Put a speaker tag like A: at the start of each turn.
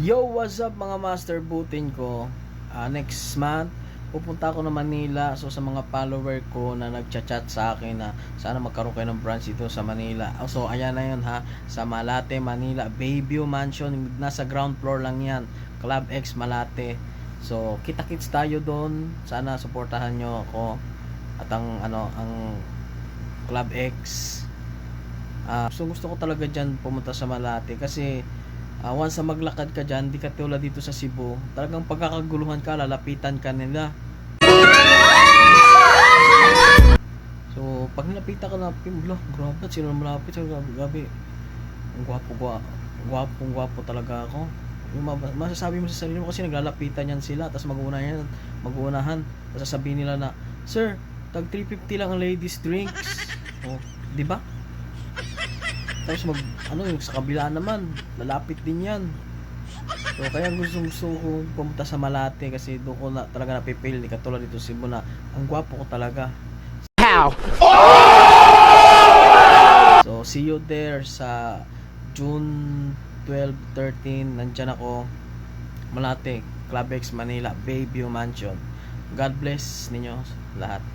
A: Yo, what's up mga master butin ko? Next month, pupunta ako ng Manila. So sa mga follower ko na nagchat-chat sa akin na sana magkaroon kayo ng branch dito sa Manila. So ayan na yun ha, sa Malate, Manila, Bayview Mansion. Nasa ground floor lang yan, Club X Malate. So kita-kits tayo doon. Sana suportahan nyo ako at ang Club X. So gusto ko talaga dyan pumunta sa Malate kasi once na maglakad ka dyan, di ka tulad dito sa Cebu, talagang pagkakaguluhan ka, lalapitan ka nila. So pag nilapitan ka na, grabe, sino na malapit, grabe, ang gwapo talaga ako. Yung masasabi mo sa sarili mo kasi naglalapitan yan sila, tapos maguunahan, tapos sasabihin nila na, sir, tag 350 lang ang ladies drinks. Oh, di ba? Tapos yung sa kabila naman, lalapit din yan. So kaya gusto ko pumunta sa Malate kasi doon ko na talaga napipil, di katulad dito sa Cebu na ang gwapo ko talaga.
B: How?
A: So see you there sa June 12, 13, nandyan ako, Malate, Club X Manila, Bayview Mansion. God bless ninyo lahat.